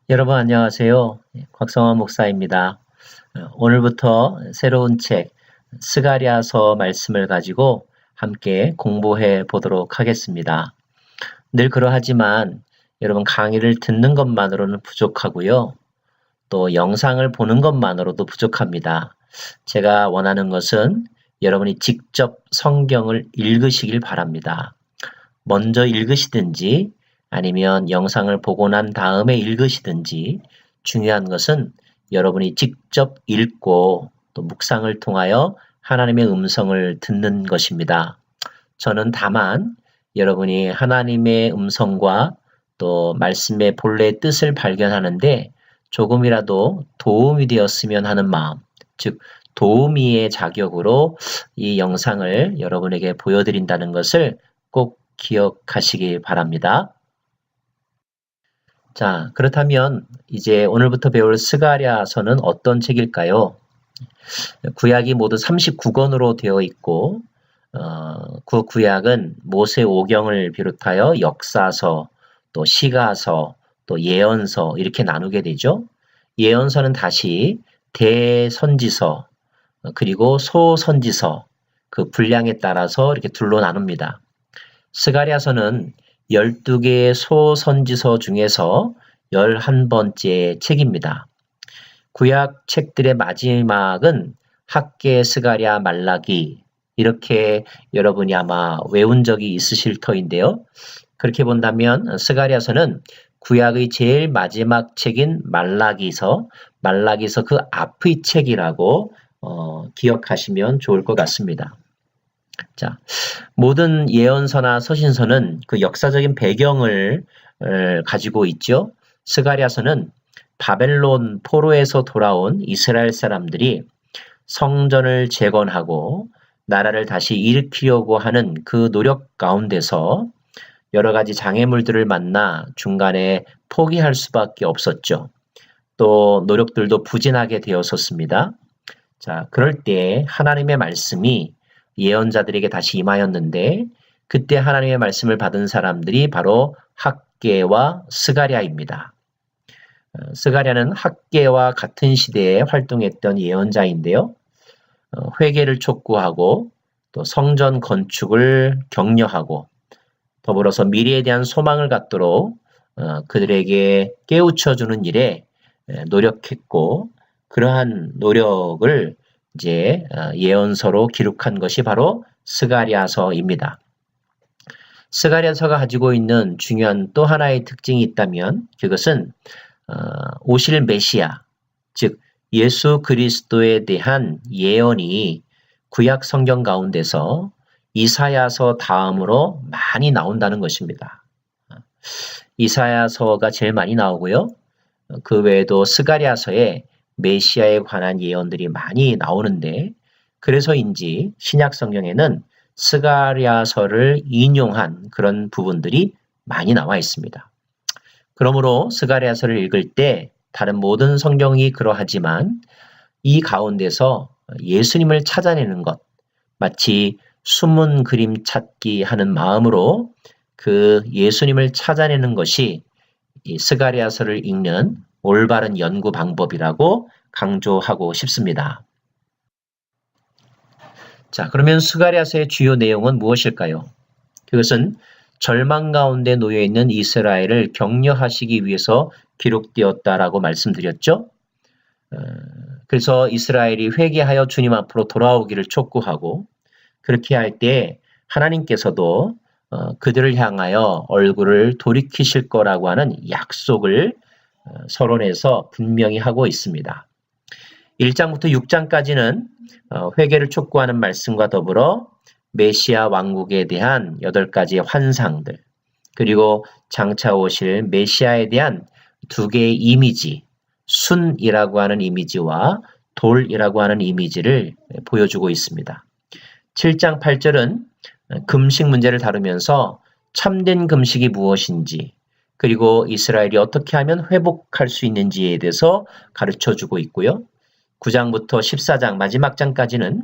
여러분 안녕하세요. 곽성환 목사입니다. 오늘부터 새로운 책 스가랴서 말씀을 가지고 함께 공부해 보도록 하겠습니다. 늘 그러하지만 여러분 강의를 듣는 것만으로는 부족하고요. 또 영상을 보는 것만으로도 부족합니다. 제가 원하는 것은 여러분이 직접 성경을 읽으시길 바랍니다. 먼저 읽으시든지 아니면 영상을 보고 난 다음에 읽으시든지 중요한 것은 여러분이 직접 읽고 또 묵상을 통하여 하나님의 음성을 듣는 것입니다. 저는 다만 여러분이 하나님의 음성과 또 말씀의 본래의 뜻을 발견하는데 조금이라도 도움이 되었으면 하는 마음, 즉 도우미의 자격으로 이 영상을 여러분에게 보여드린다는 것을 꼭 기억하시기 바랍니다. 자, 그렇다면 이제 오늘부터 배울 스가랴서는 어떤 책일까요? 구약이 모두 39권으로 되어 있고 그 구약은 모세오경을 비롯하여 역사서, 또 시가서, 또 예언서 이렇게 나누게 되죠. 예언서는 다시 대선지서 그리고 소선지서 그 분량에 따라서 이렇게 둘로 나눕니다. 스가랴서는 12개의 소선지서 중에서 11번째 책입니다. 구약 책들의 마지막은 학개, 스가랴, 말라기 이렇게 여러분이 아마 외운 적이 있으실 터인데요. 그렇게 본다면 스가랴서는 구약의 제일 마지막 책인 말라기서 그 앞의 책이라고 기억하시면 좋을 것 같습니다. 자, 모든 예언서나 서신서는 그 역사적인 배경을 가지고 있죠. 스가랴서는 바벨론 포로에서 돌아온 이스라엘 사람들이 성전을 재건하고 나라를 다시 일으키려고 하는 그 노력 가운데서 여러 가지 장애물들을 만나 중간에 포기할 수밖에 없었죠. 또 노력들도 부진하게 되었었습니다. 자, 그럴 때 하나님의 말씀이 예언자들에게 다시 임하였는데 그때 하나님의 말씀을 받은 사람들이 바로 학개와 스가랴입니다. 스가랴는 학개와 같은 시대에 활동했던 예언자인데요. 회개를 촉구하고 또 성전 건축을 격려하고 더불어서 미래에 대한 소망을 갖도록 그들에게 깨우쳐주는 일에 노력했고 그러한 노력을 이제 예언서로 기록한 것이 바로 스가랴서입니다. 스가랴서가 가지고 있는 중요한 또 하나의 특징이 있다면 그것은 오실 메시아, 즉 예수 그리스도에 대한 예언이 구약 성경 가운데서 이사야서 다음으로 많이 나온다는 것입니다. 이사야서가 제일 많이 나오고요. 그 외에도 스가랴서에 메시아에 관한 예언들이 많이 나오는데 그래서인지 신약 성경에는 스가랴서를 인용한 그런 부분들이 많이 나와 있습니다. 그러므로 스가랴서를 읽을 때 다른 모든 성경이 그러하지만 이 가운데서 예수님을 찾아내는 것, 마치 숨은 그림 찾기 하는 마음으로 그 예수님을 찾아내는 것이 이 스가랴서를 읽는 올바른 연구 방법이라고 강조하고 싶습니다. 자, 그러면 스가랴서의 주요 내용은 무엇일까요? 그것은 절망 가운데 놓여 있는 이스라엘을 격려하시기 위해서 기록되었다라고 말씀드렸죠. 그래서 이스라엘이 회개하여 주님 앞으로 돌아오기를 촉구하고 그렇게 할 때 하나님께서도 그들을 향하여 얼굴을 돌이키실 거라고 하는 약속을 서론에서 분명히 하고 있습니다. 1장부터 6장까지는 회개를 촉구하는 말씀과 더불어 메시아 왕국에 대한 8가지의 환상들 그리고 장차 오실 메시아에 대한 2개의 이미지 순이라고 하는 이미지와 돌이라고 하는 이미지를 보여주고 있습니다. 7장 8절은 금식 문제를 다루면서 참된 금식이 무엇인지 그리고 이스라엘이 어떻게 하면 회복할 수 있는지에 대해서 가르쳐주고 있고요. 9장부터 14장 마지막 장까지는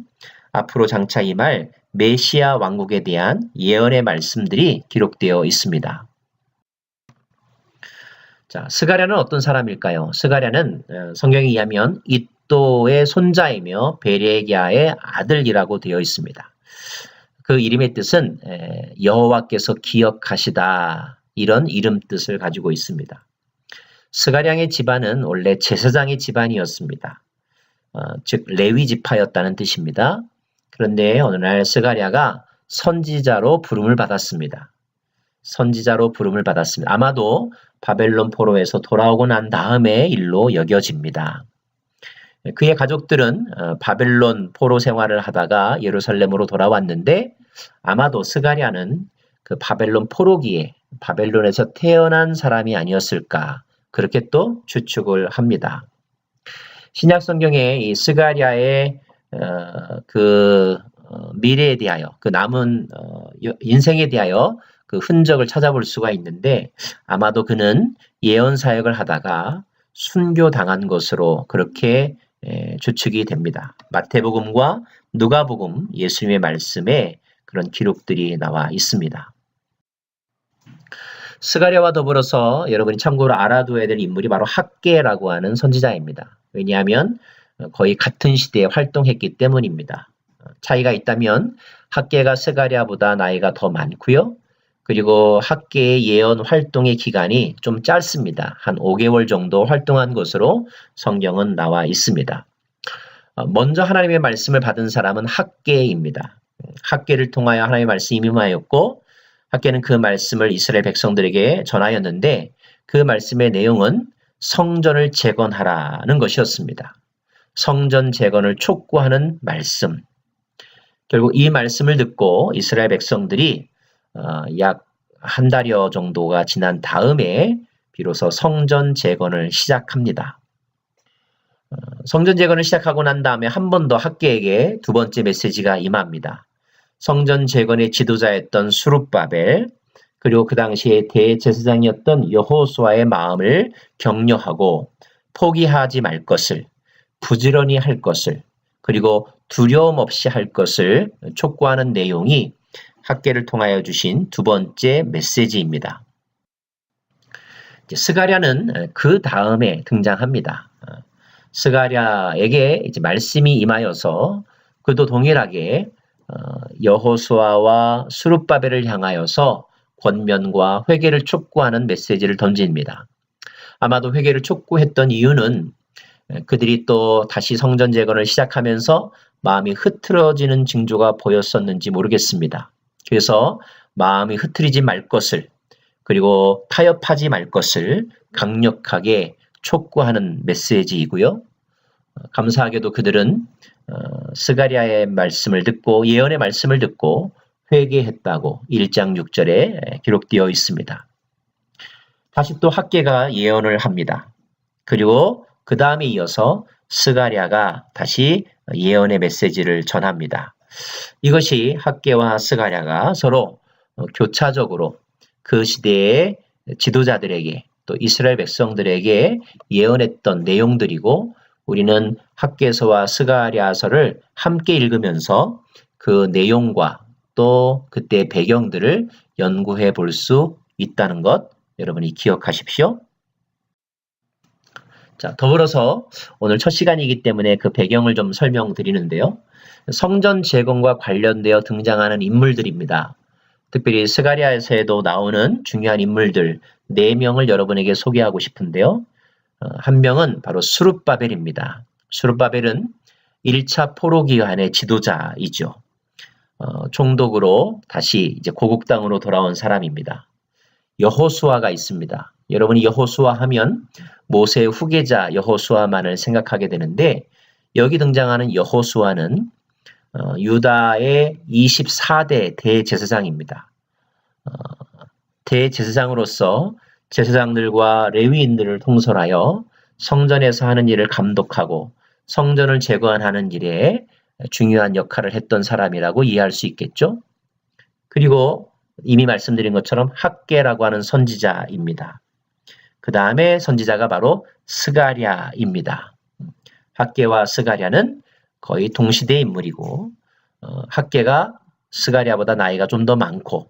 앞으로 장차 임할 메시아 왕국에 대한 예언의 말씀들이 기록되어 있습니다. 자, 스가랴는 어떤 사람일까요? 스가랴는 성경에 의하면 이또의 손자이며 베레기야의 아들이라고 되어 있습니다. 그 이름의 뜻은 여호와께서 기억하시다 이런 이름 뜻을 가지고 있습니다. 스가랴의 집안은 원래 제사장의 집안이었습니다. 즉 레위 지파였다는 뜻입니다. 그런데 어느 날 스가랴가 선지자로 부름을 받았습니다. 선지자로 부름을 받았습니다. 아마도 바벨론 포로에서 돌아오고 난 다음의 일로 여겨집니다. 그의 가족들은 바벨론 포로 생활을 하다가 예루살렘으로 돌아왔는데 아마도 스가랴는 그 바벨론 포로기에 바벨론에서 태어난 사람이 아니었을까 그렇게 또 추측을 합니다. 신약 성경에 이 스가랴의 미래에 대하여 그 남은 인생에 대하여 그 흔적을 찾아볼 수가 있는데 아마도 그는 예언 사역을 하다가 순교당한 것으로 그렇게 추측이 됩니다. 마태복음과 누가복음 예수님의 말씀에 그런 기록들이 나와 있습니다. 스가랴와 더불어서 여러분이 참고로 알아둬야 될 인물이 바로 학개라고 하는 선지자입니다. 왜냐하면 거의 같은 시대에 활동했기 때문입니다. 차이가 있다면 학개가 스가랴보다 나이가 더 많고요. 그리고 학개의 예언 활동의 기간이 좀 짧습니다. 한 5개월 정도 활동한 것으로 성경은 나와 있습니다. 먼저 하나님의 말씀을 받은 사람은 학개입니다. 학개를 통하여 하나님의 말씀이 임하였고 학개는 그 말씀을 이스라엘 백성들에게 전하였는데 그 말씀의 내용은 성전을 재건하라는 것이었습니다. 성전 재건을 촉구하는 말씀. 결국 이 말씀을 듣고 이스라엘 백성들이 약 한 달여 정도가 지난 다음에 비로소 성전 재건을 시작합니다. 성전 재건을 시작하고 난 다음에 한 번 더 학개에게 두 번째 메시지가 임합니다. 성전 재건의 지도자였던 수룹바벨 그리고 그 당시에 대제사장이었던 여호수아의 마음을 격려하고 포기하지 말 것을 부지런히 할 것을 그리고 두려움 없이 할 것을 촉구하는 내용이 학개를 통하여 주신 두 번째 메시지입니다. 스가랴는 그 다음에 등장합니다. 스가랴에게 이제 말씀이 임하여서 그도 동일하게 여호수아와 수룹바벨을 향하여서 권면과 회개를 촉구하는 메시지를 던집니다. 아마도 회개를 촉구했던 이유는 그들이 또 다시 성전 재건을 시작하면서 마음이 흐트러지는 징조가 보였었는지 모르겠습니다. 그래서 마음이 흐트리지 말 것을 그리고 타협하지 말 것을 강력하게 촉구하는 메시지이고요. 감사하게도 그들은 스가랴의 말씀을 듣고 예언의 말씀을 듣고 회개했다고 1장 6절에 기록되어 있습니다. 다시 또 학개가 예언을 합니다. 그리고 그 다음에 이어서 스가랴가 다시 예언의 메시지를 전합니다. 이것이 학개와 스가랴가 서로 교차적으로 그 시대의 지도자들에게 또 이스라엘 백성들에게 예언했던 내용들이고 우리는 학개서와 스가랴서를 함께 읽으면서 그 내용과 또 그때의 배경들을 연구해 볼 수 있다는 것 여러분이 기억하십시오. 자, 더불어서 오늘 첫 시간이기 때문에 그 배경을 좀 설명드리는데요. 성전 재건과 관련되어 등장하는 인물들입니다. 특별히 스가랴에서도 나오는 중요한 인물들 4명을 여러분에게 소개하고 싶은데요. 한 명은 바로 수룹바벨입니다. 수룹바벨은 1차 포로기환의 지도자이죠. 총독으로 다시 이제 고국 땅으로 돌아온 사람입니다. 여호수아가 있습니다. 여러분이 여호수아 하면 모세의 후계자 여호수아만을 생각하게 되는데 여기 등장하는 여호수아는 유다의 24대 대제사장입니다. 대제사장으로서 제사장들과 레위인들을 통솔하여 성전에서 하는 일을 감독하고 성전을 재건하는 일에 중요한 역할을 했던 사람이라고 이해할 수 있겠죠. 그리고 이미 말씀드린 것처럼 학개라고 하는 선지자입니다. 그 다음에 선지자가 바로 스가랴입니다. 학개와 스가랴는 거의 동시대 인물이고 학개가 스가랴보다 나이가 좀 더 많고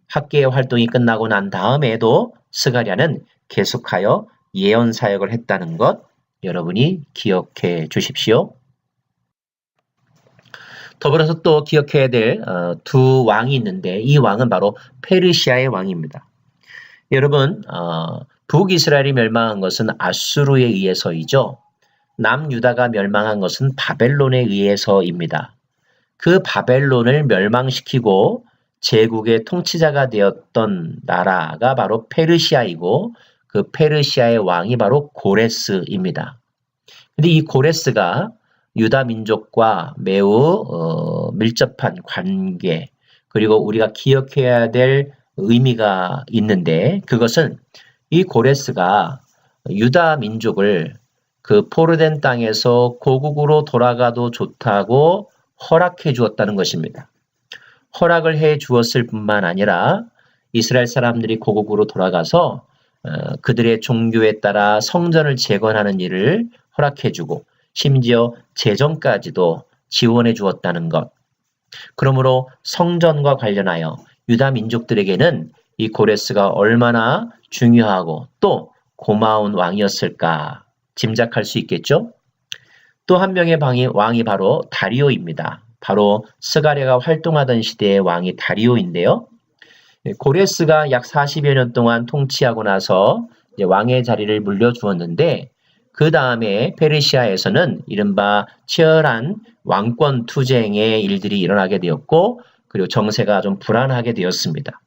학개의 활동이 끝나고 난 다음에도 스가랴는 계속하여 예언 사역을 했다는 것 여러분이 기억해 주십시오. 더불어서 또 기억해야 될 두 왕이 있는데 이 왕은 바로 페르시아의 왕입니다. 여러분 북이스라엘이 멸망한 것은 아수르에 의해서이죠. 남유다가 멸망한 것은 바벨론에 의해서입니다. 그 바벨론을 멸망시키고 제국의 통치자가 되었던 나라가 바로 페르시아이고 그 페르시아의 왕이 바로 고레스입니다. 근데 이 고레스가 유다 민족과 매우 밀접한 관계 그리고 우리가 기억해야 될 의미가 있는데 그것은 이 고레스가 유다 민족을 그 포로된 땅에서 고국으로 돌아가도 좋다고 허락해 주었다는 것입니다. 허락을 해 주었을 뿐만 아니라 이스라엘 사람들이 고국으로 돌아가서 그들의 종교에 따라 성전을 재건하는 일을 허락해 주고 심지어 재정까지도 지원해 주었다는 것. 그러므로 성전과 관련하여 유다 민족들에게는 이 고레스가 얼마나 중요하고 또 고마운 왕이었을까 짐작할 수 있겠죠? 또 한 명의 왕이 바로 다리오입니다. 바로 스가랴가 활동하던 시대의 왕이 다리오인데요. 고레스가 약 40여 년 동안 통치하고 나서 이제 왕의 자리를 물려주었는데 그 다음에 페르시아에서는 이른바 치열한 왕권 투쟁의 일들이 일어나게 되었고 그리고 정세가 좀 불안하게 되었습니다.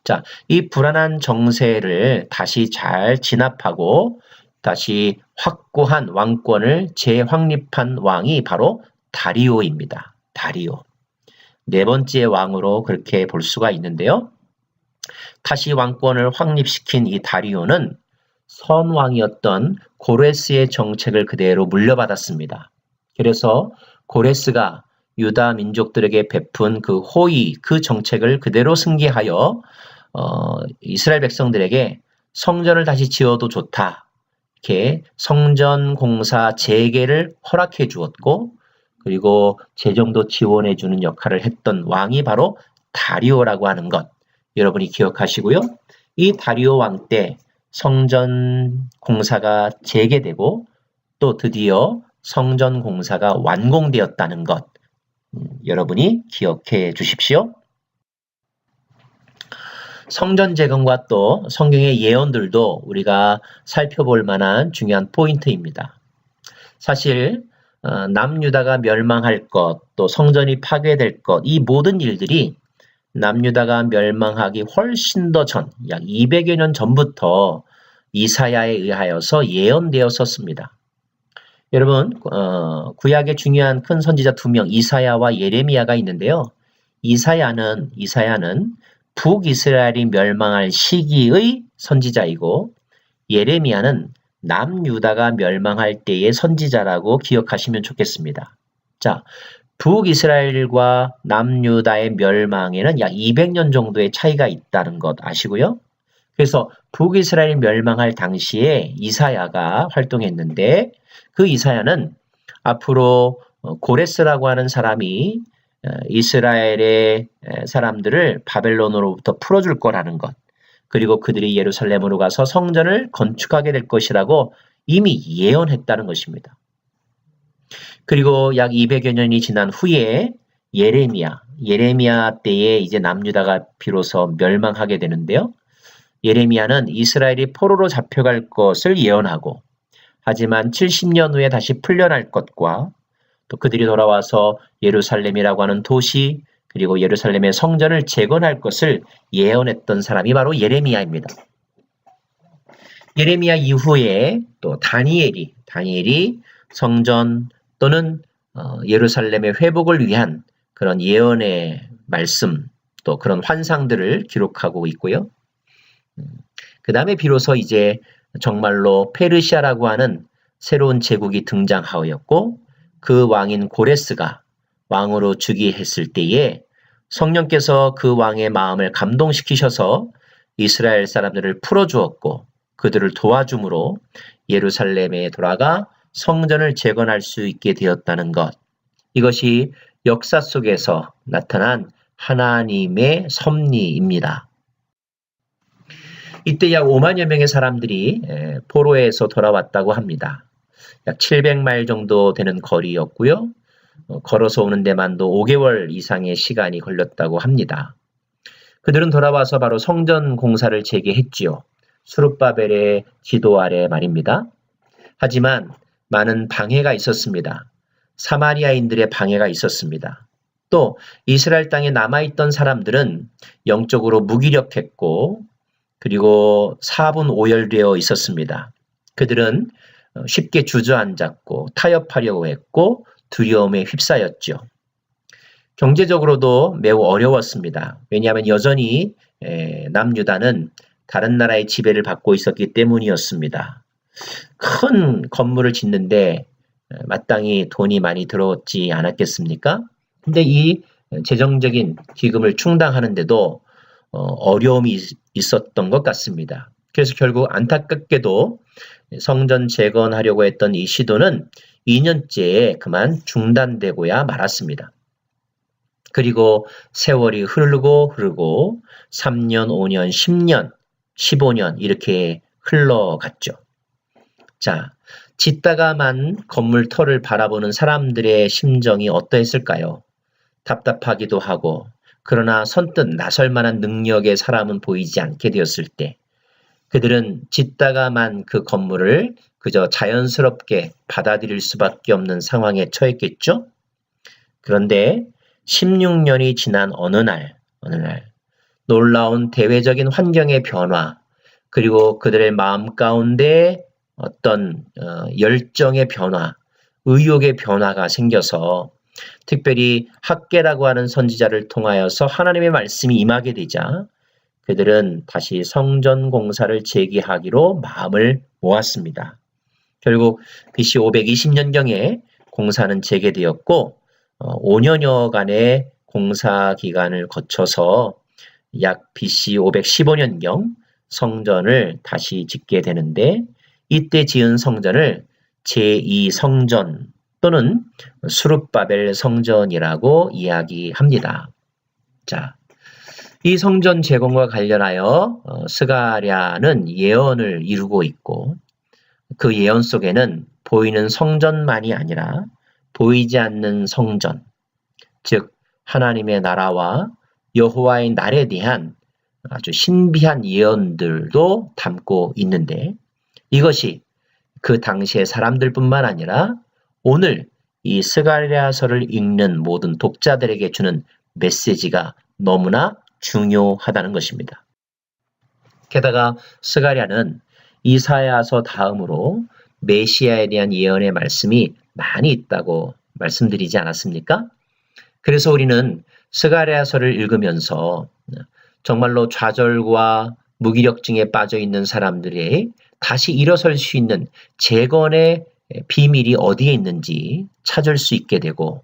자, 이 불안한 정세를 다시 잘 진압하고 다시 확고한 왕권을 재확립한 왕이 바로 다리오입니다. 다리오. 네 번째 왕으로 그렇게 볼 수가 있는데요. 다시 왕권을 확립시킨 이 다리오는 선왕이었던 고레스의 정책을 그대로 물려받았습니다. 그래서 고레스가 유다 민족들에게 베푼 그 호의, 그 정책을 그대로 승계하여 이스라엘 백성들에게 성전을 다시 지어도 좋다. 이렇게 성전 공사 재개를 허락해 주었고 그리고 재정도 지원해 주는 역할을 했던 왕이 바로 다리오라고 하는 것 여러분이 기억하시고요. 이 다리오 왕 때 성전 공사가 재개되고 또 드디어 성전 공사가 완공되었다는 것 여러분이 기억해 주십시오. 성전 재건과 또 성경의 예언들도 우리가 살펴볼 만한 중요한 포인트입니다. 사실 남유다가 멸망할 것, 또 성전이 파괴될 것, 이 모든 일들이 남유다가 멸망하기 훨씬 더 전, 약 200여 년 전부터 이사야에 의하여서 예언되었었습니다. 여러분, 구약의 중요한 큰 선지자 두 명, 이사야와 예레미야가 있는데요. 이사야는 북이스라엘이 멸망할 시기의 선지자이고 예레미야는 남유다가 멸망할 때의 선지자라고 기억하시면 좋겠습니다. 자, 북이스라엘과 남유다의 멸망에는 약 200년 정도의 차이가 있다는 것 아시고요. 그래서 북이스라엘이 멸망할 당시에 이사야가 활동했는데 그 이사야는 앞으로 고레스라고 하는 사람이 이스라엘의 사람들을 바벨론으로부터 풀어줄 거라는 것 그리고 그들이 예루살렘으로 가서 성전을 건축하게 될 것이라고 이미 예언했다는 것입니다. 그리고 약 200여 년이 지난 후에 예레미야 때에 이제 남유다가 비로소 멸망하게 되는데요. 예레미야는 이스라엘이 포로로 잡혀갈 것을 예언하고 하지만 70년 후에 다시 풀려날 것과 또 그들이 돌아와서 예루살렘이라고 하는 도시 그리고 예루살렘의 성전을 재건할 것을 예언했던 사람이 바로 예레미야입니다. 예레미야 이후에 또 다니엘이 성전 또는 예루살렘의 회복을 위한 그런 예언의 말씀 또 그런 환상들을 기록하고 있고요. 그 다음에 비로소 이제 정말로 페르시아라고 하는 새로운 제국이 등장하였고 그 왕인 고레스가 왕으로 즉위했을 때에 성령께서 그 왕의 마음을 감동시키셔서 이스라엘 사람들을 풀어주었고 그들을 도와줌으로 예루살렘에 돌아가 성전을 재건할 수 있게 되었다는 것. 이것이 역사 속에서 나타난 하나님의 섭리입니다. 이때 약 5만여 명의 사람들이 포로에서 돌아왔다고 합니다. 약 700마일 정도 되는 거리였고요. 걸어서 오는 데만도 5개월 이상의 시간이 걸렸다고 합니다. 그들은 돌아와서 바로 성전 공사를 재개했지요. 수룹바벨의 지도 아래 말입니다. 하지만 많은 방해가 있었습니다. 사마리아인들의 방해가 있었습니다. 또 이스라엘 땅에 남아있던 사람들은 영적으로 무기력했고 그리고 사분오열되어 있었습니다. 그들은 쉽게 주저앉았고 타협하려고 했고 두려움에 휩싸였죠. 경제적으로도 매우 어려웠습니다. 왜냐하면 여전히 남유다는 다른 나라의 지배를 받고 있었기 때문이었습니다. 큰 건물을 짓는데 마땅히 돈이 많이 들어오지 않았겠습니까? 근데 이 재정적인 기금을 충당하는데도 어려움이 있었던 것 같습니다. 그래서 결국 안타깝게도 성전 재건하려고 했던 이 시도는 2년째에 그만 중단되고야 말았습니다. 그리고 세월이 흐르고 3년, 5년, 10년, 15년 이렇게 흘러갔죠. 자, 짓다가만 건물 터를 바라보는 사람들의 심정이 어떠했을까요? 답답하기도 하고 그러나 선뜻 나설 만한 능력의 사람은 보이지 않게 되었을 때 그들은 짓다가만 그 건물을 그저 자연스럽게 받아들일 수밖에 없는 상황에 처했겠죠? 그런데 16년이 지난 어느 날 놀라운 대외적인 환경의 변화 그리고 그들의 마음 가운데 어떤 열정의 변화, 의욕의 변화가 생겨서 특별히 학개라고 하는 선지자를 통하여서 하나님의 말씀이 임하게 되자 그들은 다시 성전 공사를 재개하기로 마음을 모았습니다. 결국 BC 520년경에 공사는 재개되었고 5년여간의 공사 기간을 거쳐서 약 BC 515년경 성전을 다시 짓게 되는데 이때 지은 성전을 제2성전 또는 수룹바벨 성전이라고 이야기합니다. 자, 이 성전 재건과 관련하여 스가랴는 예언을 이루고 있고 그 예언 속에는 보이는 성전만이 아니라 보이지 않는 성전, 즉 하나님의 나라와 여호와의 날에 대한 아주 신비한 예언들도 담고 있는데 이것이 그 당시의 사람들뿐만 아니라 오늘 이 스가랴서를 읽는 모든 독자들에게 주는 메시지가 너무나 중요하다는 것입니다. 게다가 스가랴는 이사야서 다음으로 메시아에 대한 예언의 말씀이 많이 있다고 말씀드리지 않았습니까? 그래서 우리는 스가랴서를 읽으면서 정말로 좌절과 무기력증에 빠져 있는 사람들이 다시 일어설 수 있는 재건의 비밀이 어디에 있는지 찾을 수 있게 되고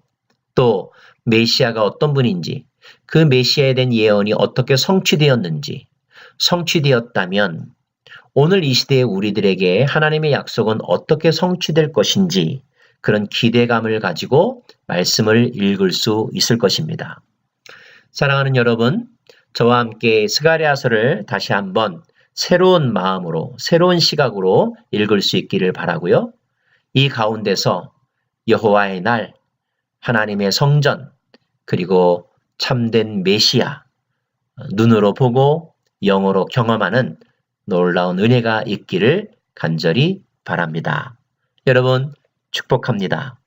또 메시아가 어떤 분인지 그 메시아에 대한 예언이 어떻게 성취되었는지 성취되었다면 오늘 이 시대의 우리들에게 하나님의 약속은 어떻게 성취될 것인지 그런 기대감을 가지고 말씀을 읽을 수 있을 것입니다. 사랑하는 여러분, 저와 함께 스가랴서를 다시 한번 새로운 마음으로 새로운 시각으로 읽을 수 있기를 바라고요. 이 가운데서 여호와의 날, 하나님의 성전, 그리고 참된 메시아, 눈으로 보고 영어로 경험하는 놀라운 은혜가 있기를 간절히 바랍니다. 여러분 축복합니다.